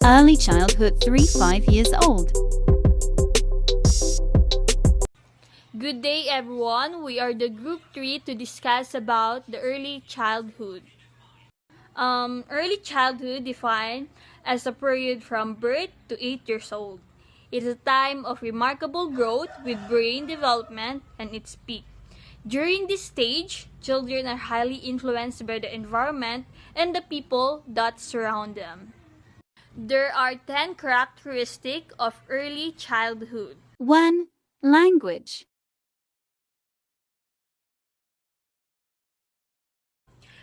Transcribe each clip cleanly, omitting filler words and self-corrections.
Early childhood 3-5 years old. Good day everyone. We are the group 3 to discuss about the early childhood. Early childhood defined as a period from birth to 8 years old. It is a time of remarkable growth with brain development and its peak. During this stage, children are highly influenced by the environment and the people that surround them. There are 10 characteristics of early childhood. 1. Language.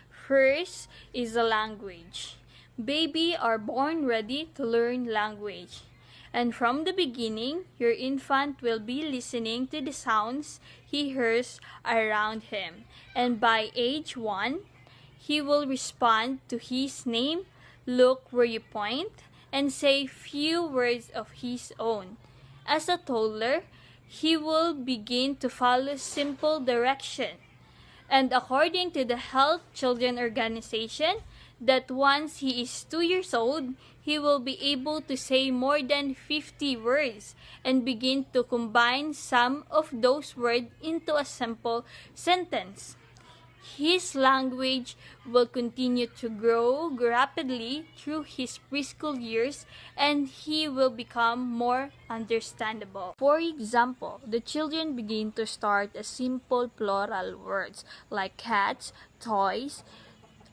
First is the language. Baby are born ready to learn language. And from the beginning, your infant will be listening to the sounds he hears around him. And by age 1, he will respond to his name, look where you point, and say few words of his own. As a toddler, he will begin to follow simple direction. And according to the Health Children Organization, that once he is 2 years old, he will be able to say more than 50 words and begin to combine some of those words into a simple sentence. His language will continue to grow rapidly through his preschool years and he will become more understandable. For example, the children begin to start a simple plural words like cats, toys,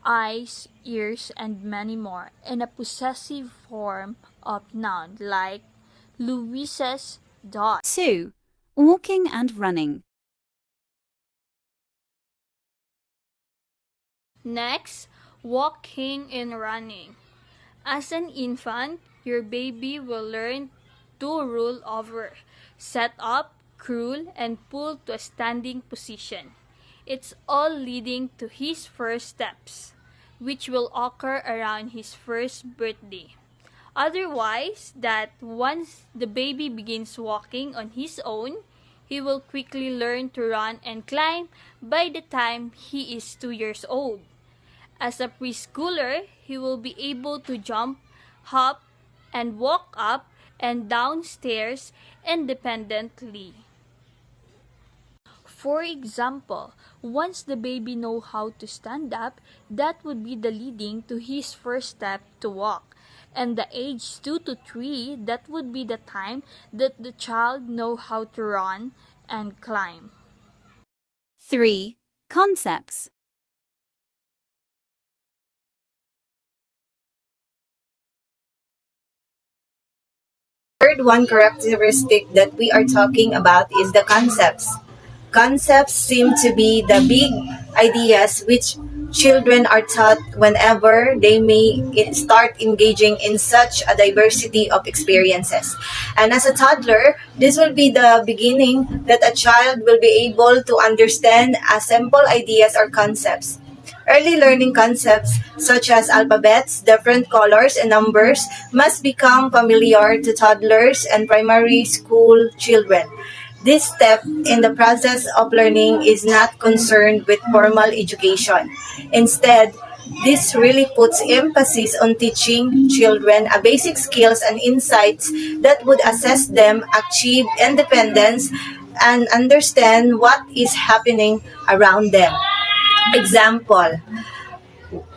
eyes, ears, and many more, and a possessive form of noun like Louise's dog. 2. Walking and running. Next, walking and running. As an infant, your baby will learn to roll over, set up, crawl, and pull to a standing position. It's all leading to his first steps, which will occur around his first birthday. Otherwise, that once the baby begins walking on his own, he will quickly learn to run and climb by the time he is 2 years old. As a preschooler, he will be able to jump, hop, and walk up and down stairs independently. For example, once the baby know how to stand up, that would be the leading to his first step to walk. And the age 2 to 3, that would be the time that the child know how to run and climb. 3. Concepts. Third one characteristic that we are talking about is the concepts. Concepts seem to be the big ideas which children are taught whenever they may start engaging in such a diversity of experiences. And as a toddler, this will be the beginning that a child will be able to understand simple ideas or concepts. Early learning concepts such as alphabets, different colors, and numbers must become familiar to toddlers and primary school children. This step in the process of learning is not concerned with formal education. Instead, this really puts emphasis on teaching children a basic skills and insights that would assess them achieve independence and understand what is happening around them. Example,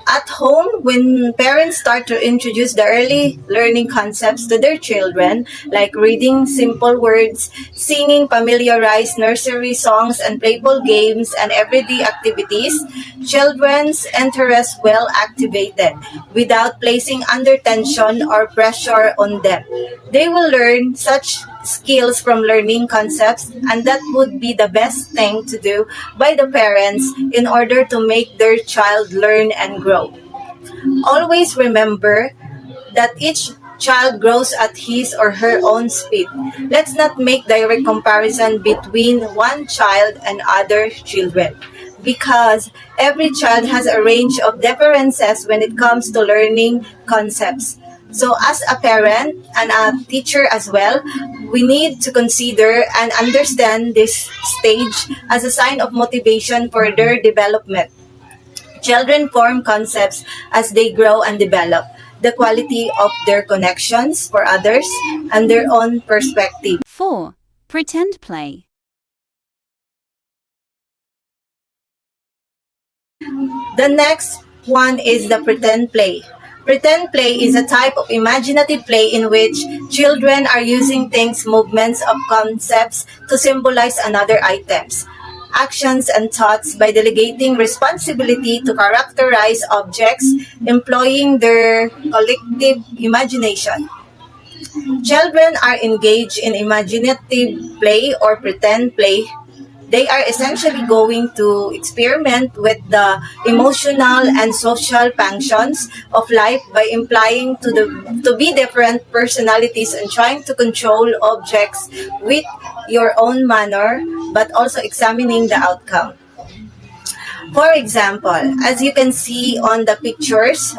at home, when parents start to introduce the early learning concepts to their children, like reading simple words, singing familiarized nursery songs and playful games and everyday activities, children's interest well activated without placing under tension or pressure on them. They will learn such skills from learning concepts, and that would be the best thing to do by the parents in order to make their child learn and grow. Always remember that each child grows at his or her own speed. Let's not make direct comparison between one child and other children, because every child has a range of differences when it comes to learning concepts. So as a parent and a teacher as well, we need to consider and understand this stage as a sign of motivation for their development. Children form concepts as they grow and develop. the quality of their connections for others, and their own perspective. 4. Pretend play. The next one is the pretend play. Pretend play is a type of imaginative play in which children are using things, movements of concepts to symbolize another items, actions, and thoughts by delegating responsibility to characterize objects, employing their collective imagination. Children are engaged in imaginative play or pretend play. They are essentially going to experiment with the emotional and social functions of life by implying to be different personalities and trying to control objects with your own manner, but also examining the outcome. For example, as you can see on the pictures,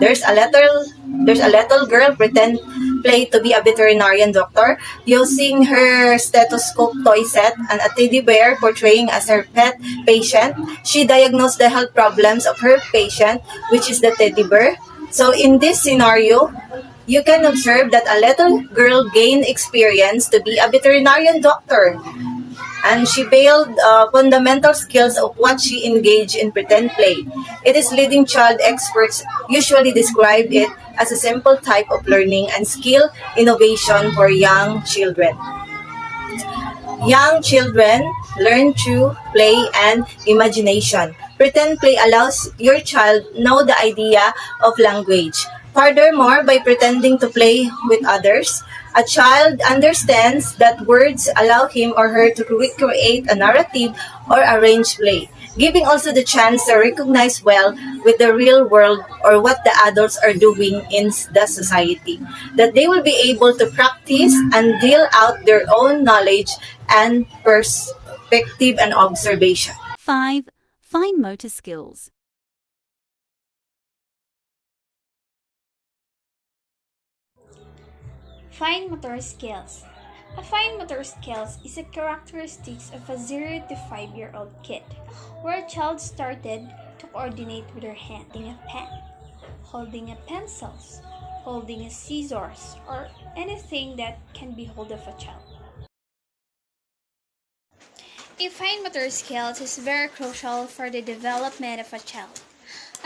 there's a little girl pretend play to be a veterinarian doctor using her stethoscope toy set and a teddy bear portraying as her pet patient. She diagnosed the health problems of her patient, which is the teddy bear. So in this scenario, you can observe that a little girl gained experience to be a veterinarian doctor, and she built fundamental skills of what she engaged in pretend play. It is leading child experts usually describe it as a simple type of learning and skill innovation for young children. Young children learn through play and imagination. Pretend play allows your child know the idea of language. Furthermore, by pretending to play with others, a child understands that words allow him or her to recreate a narrative or arrange play, giving also the chance to recognize well with the real world or what the adults are doing in the society, that they will be able to practice and deal out their own knowledge and perspective and observation. 5. Fine motor skills. Fine motor skills. A fine motor skills is a characteristic of a 0 to 5-year-old kid, where a child started to coordinate with their hand, holding a pen, holding a pencils, holding a scissors, or anything that can be hold of a child. A fine motor skills is very crucial for the development of a child.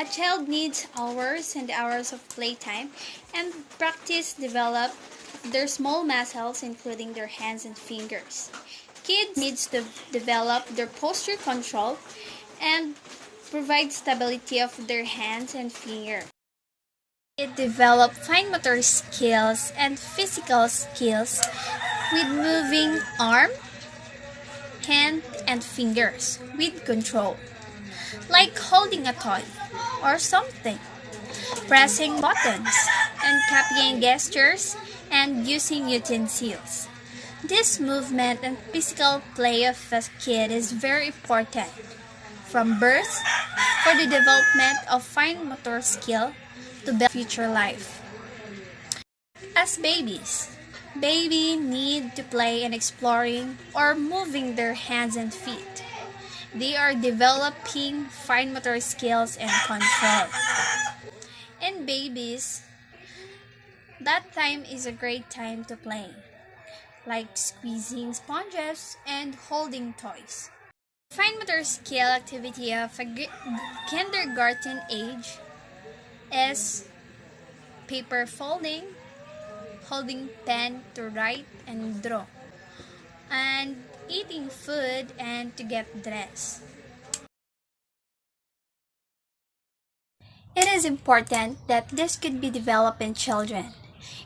A child needs hours and hours of playtime and practice develop their small muscles, including their hands and fingers. Kids needs to develop their posture control and provide stability of their hands and fingers. It develop fine motor skills and physical skills with moving arm, hand, and fingers with control, like holding a toy or something, pressing buttons, and copying gestures and using utensils. This movement and physical play of a kid is very important from birth for the development of fine motor skill to build future life. As babies need to play and exploring or moving their hands and feet. They are developing fine motor skills and control. In babies, that time is a great time to play, like squeezing sponges and holding toys. Fine motor skill activity of a kindergarten age is paper folding, holding pen to write and draw, and eating food and to get dressed. It is important that this could be developed in children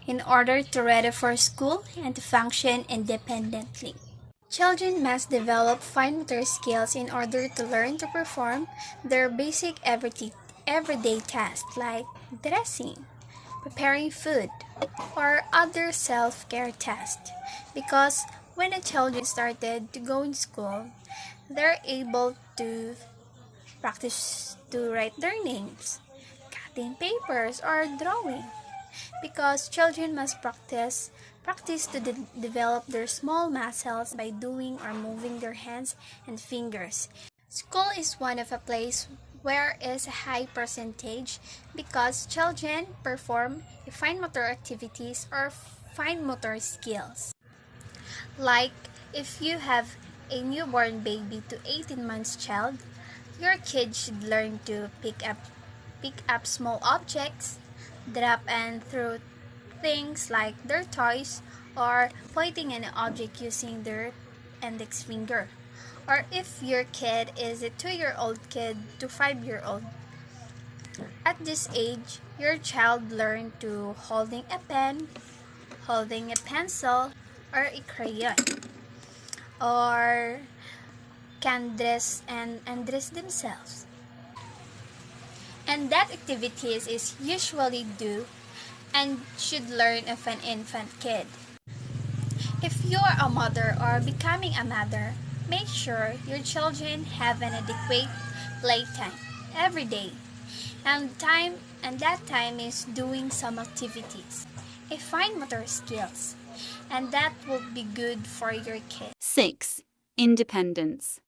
in order to ready for school and to function independently. Children must develop fine motor skills in order to learn to perform their basic everyday tasks like dressing, preparing food, or other self-care tasks. Because when a child started to go in school, they're able to practice to write their names, cutting papers, or drawing. Because children must practice to develop their small muscles by doing or moving their hands and fingers. School is one of a place where is a high percentage because children perform fine motor activities or fine motor skills. Like if you have a newborn baby to 18 months child, your kid should learn to pick up small objects, drop and throw things like their toys, or pointing an object using their index finger. Or if your kid is a 2-year-old kid to 5-year-old, at this age, your child learn to holding a pen, holding a pencil, or a crayon, or can dress and dress themselves. And that activities is usually due and should learn of an infant kid. If you are a mother or becoming a mother, make sure your children have an adequate playtime every day. And that time is doing some activities, a fine motor skills, and that will be good for your kid. 6. Independence.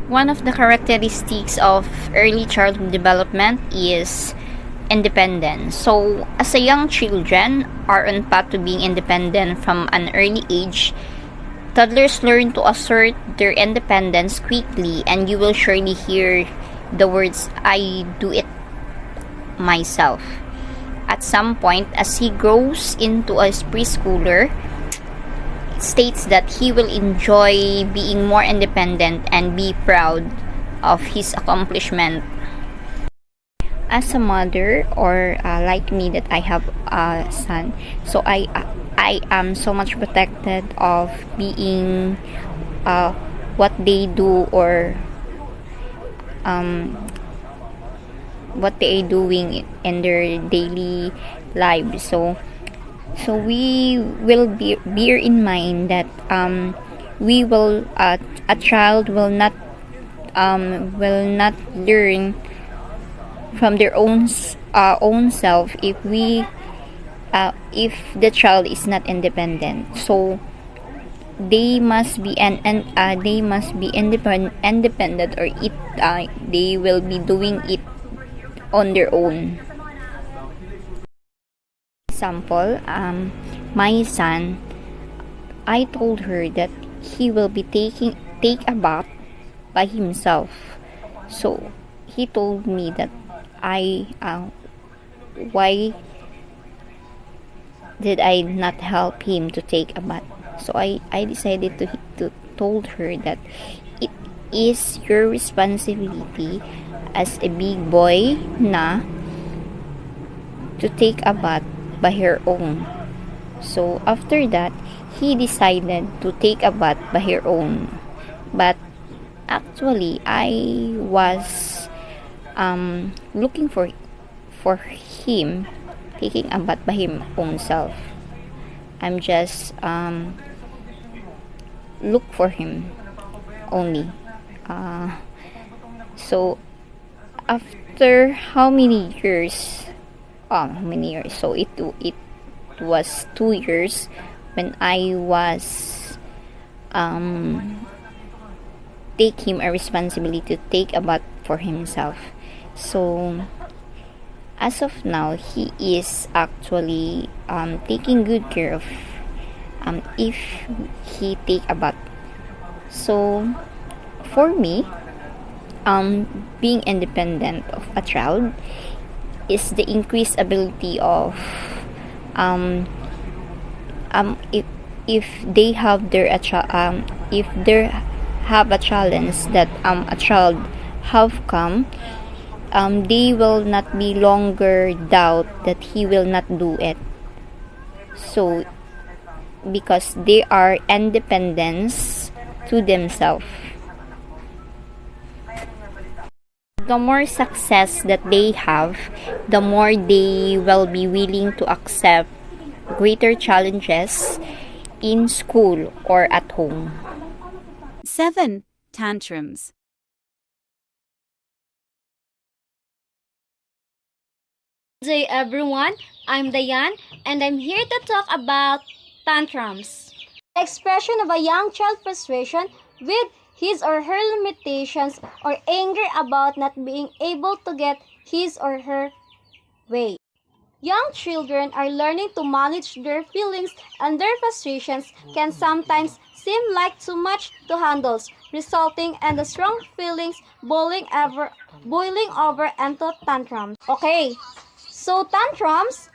One of the characteristics of early childhood development is independence. So, as a young children are on path to being independent from an early age, toddlers learn to assert their independence quickly, and you will surely hear the words, "I do it myself." At some point, as he grows into a preschooler, it states that he will enjoy being more independent and be proud of his accomplishment. As a mother, or like me, that I have a son, so I am so much protected of being what they do, or what they are doing in their daily lives. So we will bear in mind that we will a child will not learn from their own self if the child is not independent. So they must be independent, or they will be doing it on their own. Example, my son, I told her that he will be take a bath by himself. So he told me that why did I not help him to take a bath? So I decided to told her that it is your responsibility as a big boy na to take a bath by her own. So after that, he decided to take a bath by her own. But actually, I was looking for him taking a bath by him own self. I'm just look for him only. So after how many years? So it was 2 years when I was take him a responsibility to take a bath for himself. So as of now, he is actually taking good care of if he take a bath. So for me, being independent of a child is the increased ability of if they have if they have a challenge that a child have come, they will not be longer doubt that he will not do it. So because they are independence to themselves. The more success that they have, the more they will be willing to accept greater challenges in school or at home. 7. Tantrums. Good day everyone, I'm Dayan and I'm here to talk about tantrums. The expression of a young child's frustration with his or her limitations or anger about not being able to get his or her way. Young children are learning to manage their feelings, and their frustrations can sometimes seem like too much to handle, resulting in the strong feelings boiling over into tantrums. Okay, so tantrums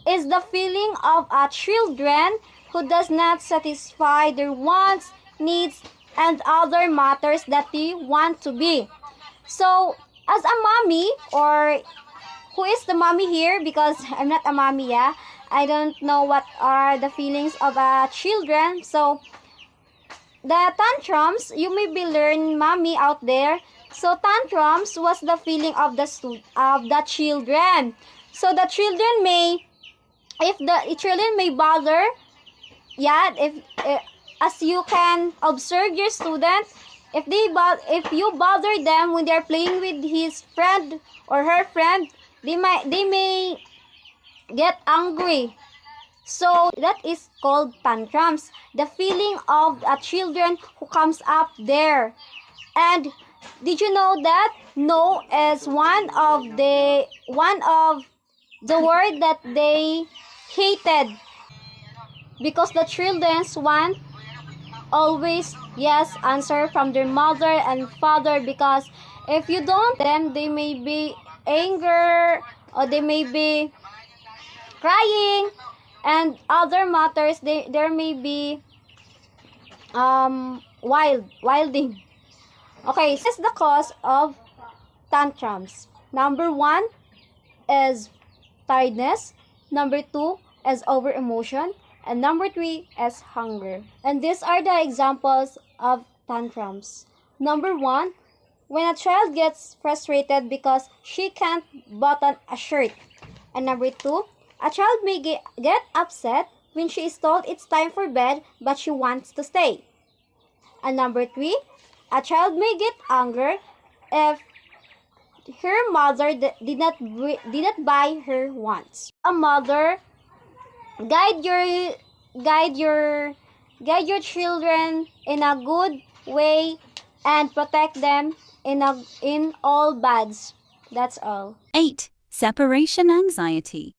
is the feeling of a children who does not satisfy their wants, needs, and other matters that they want to be. So, as a mommy, or who is the mommy here? Because I'm not a mommy, yeah. I don't know what are the feelings of children. So, the tantrums, you may be learn mommy out there. So, tantrums was the feeling of the children. So, the children may, if the children may bother, yeah, if as you can observe your student, if you bother them when they're playing with his friend or her friend, they may get angry. So that is called tantrums, the feeling of a children who comes up there. And did you know that no is one of the word that they hated, because the children's want always yes answer from their mother and father, because if you don't them, they may be anger, or they may be crying, and other matters, there may be wilding. Okay, this is the cause of tantrums. Number 1 is tiredness. Number 2 is over emotion. And number 3 is hunger. And these are the examples of tantrums. Number 1, when a child gets frustrated because she can't button a shirt. And number 2, a child may get upset when she is told it's time for bed but she wants to stay. And number 3, a child may get anger if her mother did not buy her wants. A mother, guide your children in a good way and protect them in all bads. That's all. 8. Separation anxiety.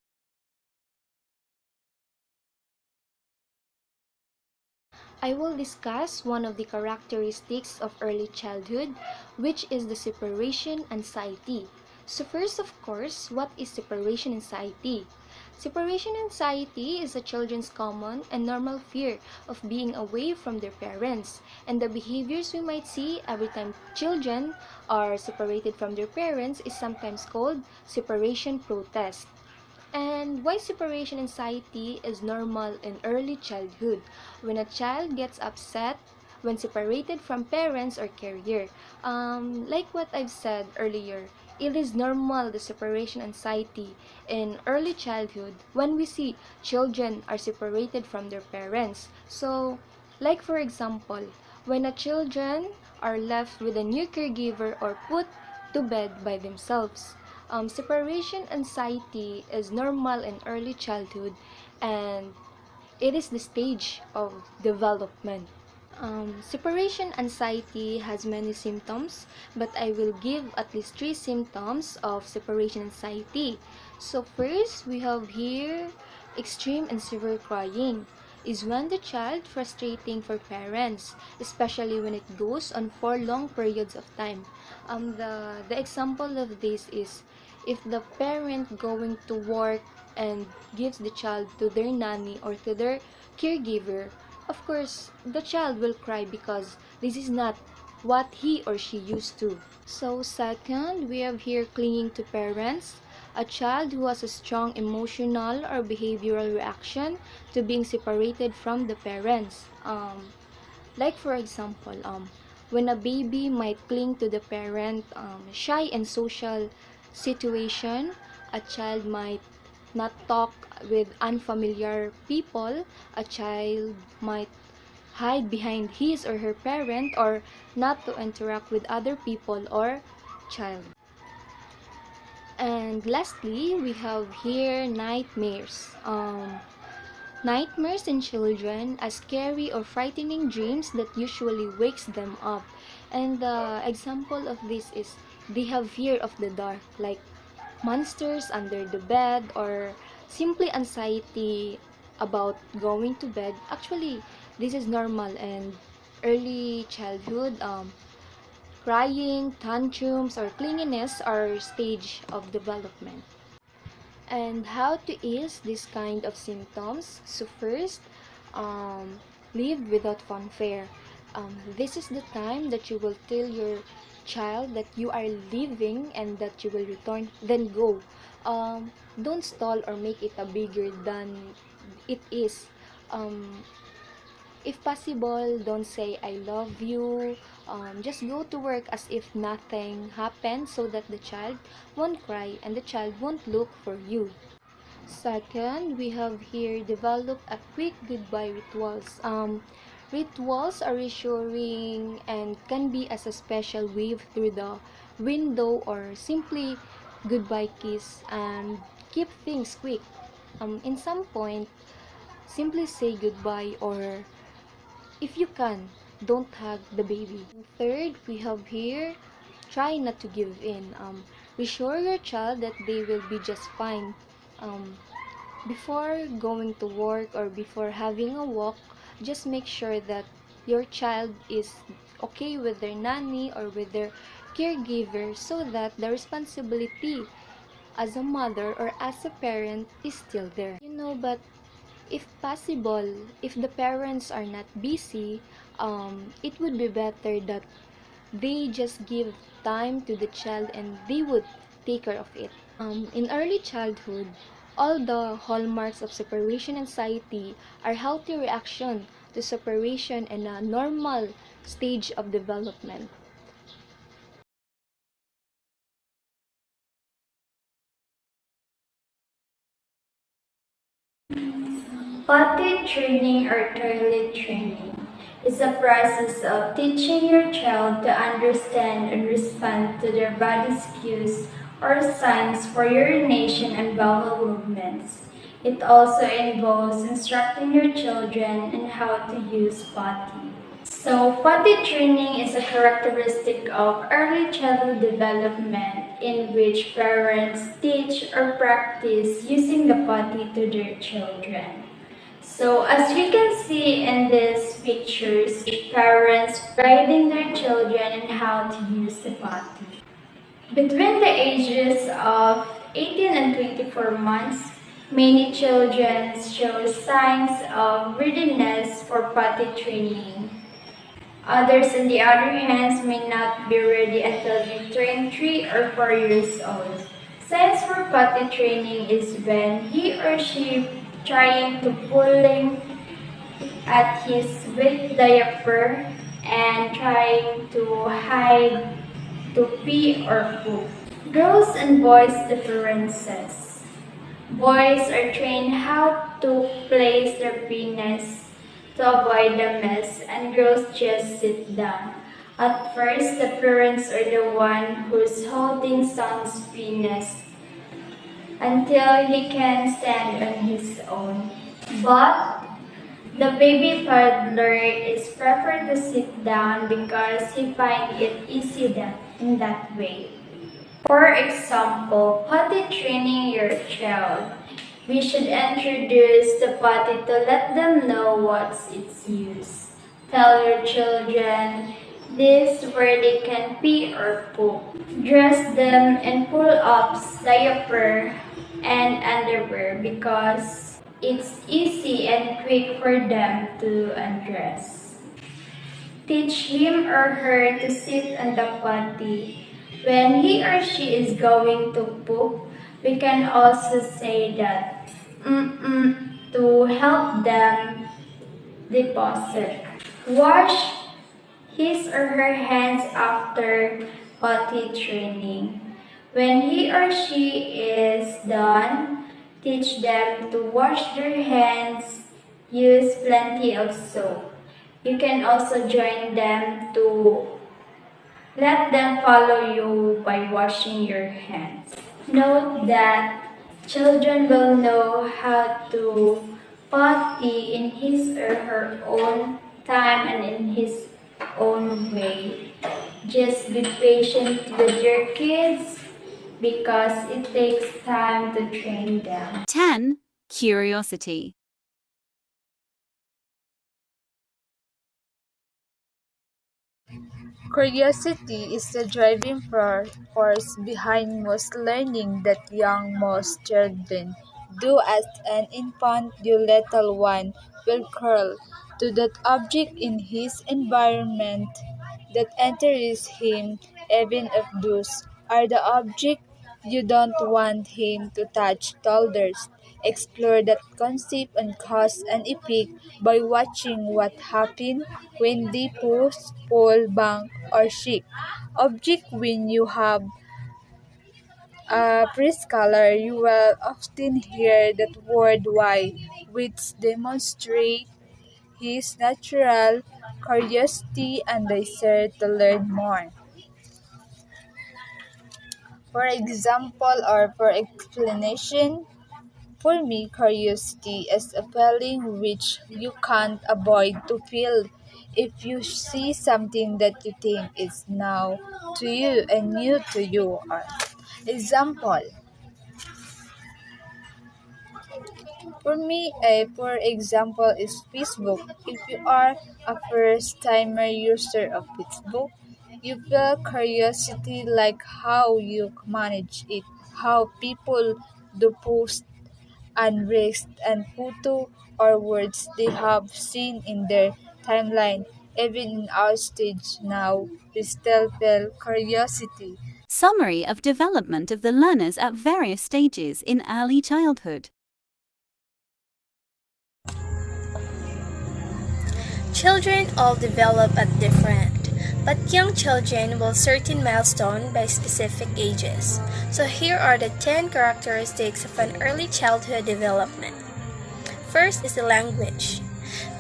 I will discuss one of the characteristics of early childhood, which is the separation anxiety. So first, of course, what is separation anxiety? Separation anxiety is a children's common and normal fear of being away from their parents, and the behaviors we might see every time children are separated from their parents is sometimes called separation protest. And why separation anxiety is normal in early childhood? When a child gets upset when separated from parents or caregiver. Like what I've said earlier, it is normal, the separation anxiety in early childhood when we see children are separated from their parents. So, like for example, when a children are left with a new caregiver or put to bed by themselves. Separation anxiety is normal in early childhood, and it is the stage of development. Separation anxiety has many symptoms, but I will give at least 3 symptoms of separation anxiety. So first, we have here extreme and severe crying is when the child frustrating for parents, especially when it goes on for long periods of time. The example of this is if the parent going to work and gives the child to their nanny or to their caregiver, of course, the child will cry because this is not what he or she used to. So second, we have here clinging to parents. A child who has a strong emotional or behavioral reaction to being separated from the parents. Like for example, when a baby might cling to the parent, shy and social situation, a child might not talk with unfamiliar people, a child might hide behind his or her parent, or not to interact with other people or child. And lastly, we have here nightmares. Nightmares in children are scary or frightening dreams that usually wakes them up. And the example of this is they have fear of the dark, like monsters under the bed, or simply anxiety about going to bed. Actually, this is normal and early childhood. Crying, tantrums, or clinginess are stage of development. And how to ease this kind of symptoms? So first, live without fanfare. This is the time that you will tell your child that you are leaving and that you will return, then go. Don't stall or make it a bigger than it is. Um, if possible, don't say I love you. Just go to work as if nothing happened so that the child won't cry and the child won't look for you. Second, we have here develop a quick goodbye rituals. Rituals are reassuring and can be as a special wave through the window or simply goodbye kiss and keep things quick. In some point, simply say goodbye, or if you can, don't hug the baby. Third, we have here try not to give in. Reassure your child that they will be just fine. Um, Before going to work or before having a walk, just make sure that your child is okay with their nanny or with their caregiver so that the responsibility as a mother or as a parent is still there. But if possible, if the parents are not busy, it would be better that they just give time to the child and they would take care of it. In early childhood, all the hallmarks of separation anxiety are healthy reaction to separation and a normal stage of development. Potty training or toilet training is a process of teaching your child to understand and respond to their body's cues or signs for urination and bowel movements. It also involves instructing your children in how to use potty. So, potty training is a characteristic of early childhood development in which parents teach or practice using the potty to their children. So, as you can see in these pictures, parents guiding their children in how to use the potty. Between the ages of 18 and 24 months, many children show signs of readiness for potty training. Others, on the other hand, may not be ready until they turn 3 or 4 years old. Signs for potty training is when he or she trying to pulling at his wet diaper and trying to hide to pee or poop. Girls and boys differences. Boys are trained how to place their penis to avoid the mess, and girls just sit down. At first, the parents are the one who's holding son's penis until he can stand on his own. But the baby toddler is preferred to sit down because he finds it easy in that way. For example, potty training your child. We should introduce the potty to let them know what's its use. Tell your children this where they can pee or poop. Dress them in pull-ups, diaper, and underwear because it's easy and quick for them to undress. Teach him or her to sit on the potty. When he or she is going to poop, we can also say that to help them deposit. Wash his or her hands after potty training. When he or she is done, teach them to wash their hands. Use plenty of soap. You can also join them to let them follow you by washing your hands. Note that children will know how to potty in his or her own time and in his own way. Just be patient with your kids because it takes time to train them. 10. Curiosity. Curiosity is the driving force behind most learning that most children do. As an infant, the little one will curl to that object in his environment that interests him, even if those are the objects you don't want him to touch. Toddlers explore that concept and cause an effect by watching what happens when they push, pull, bang, or shake. Object when you have a preschooler, you will often hear that word why, which demonstrates his natural curiosity and desire to learn more. For example or for explanation, for me, curiosity is a feeling which you can't avoid to feel if you see something that you think is now to you and new to you. Example, for example, is Facebook. If you are a first-timer user of Facebook, you feel curiosity like how you manage it, how people do post and rest and photo or words they have seen in their timeline. Even in our stage now, we still feel curiosity. Summary of development of the learners at various stages in early childhood. Children all develop at different, but young children will certain milestone by specific ages. So here are the 10 characteristics of an early childhood development. First is the language.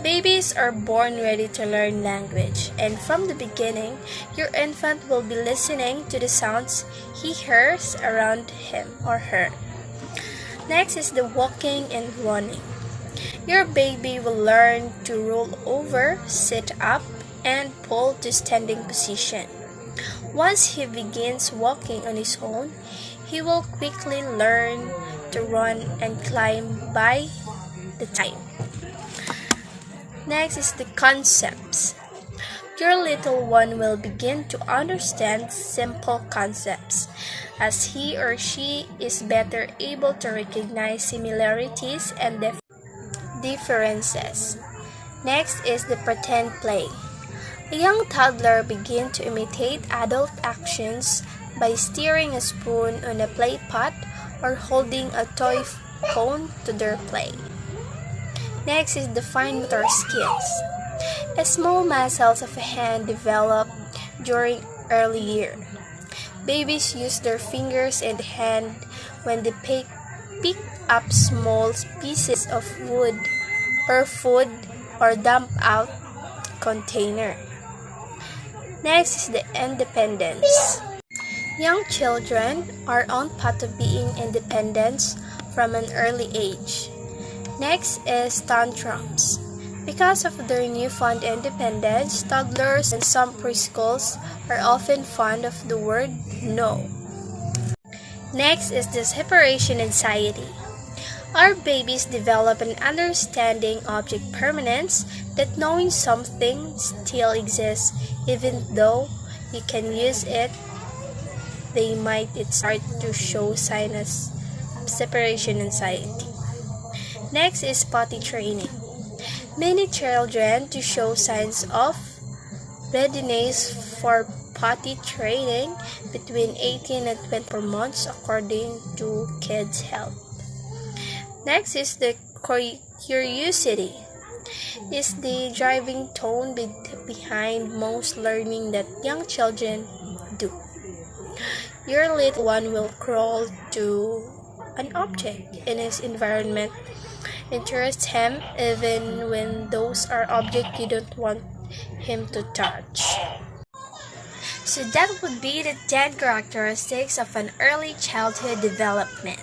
Babies are born ready to learn language, and from the beginning, your infant will be listening to the sounds he hears around him or her. Next is the walking and running. Your baby will learn to roll over, sit up, and pull to standing position. Once he begins walking on his own, he will quickly learn to run and climb by the time. Next is the concepts. Your little one will begin to understand simple concepts as he or she is better able to recognize similarities and differences. Next is the pretend play. A young toddler begins to imitate adult actions by stirring a spoon on a play pot or holding a toy cone to their play. Next is the fine motor skills. Small muscles of a hand develop during early years. Babies use their fingers and hand when they pick up small pieces of wood or food or dump out container. Next is the independence. Young children are on path to being independent from an early age. Next is tantrums. Because of their newfound independence, toddlers and some preschools are often fond of the word no. Next is the separation anxiety. Our babies develop an understanding object permanence, that knowing something still exists even though you can use it. They might start to show signs of separation anxiety. Next is potty training. Many children to show signs of readiness for potty training between 18 and 24 months according to Kids Health. Next is the curiosity. Is the driving tone behind most learning that young children do. Your little one will crawl to an object in his environment, interests him even when those are objects you don't want him to touch. So that would be the 10 characteristics of an early childhood development.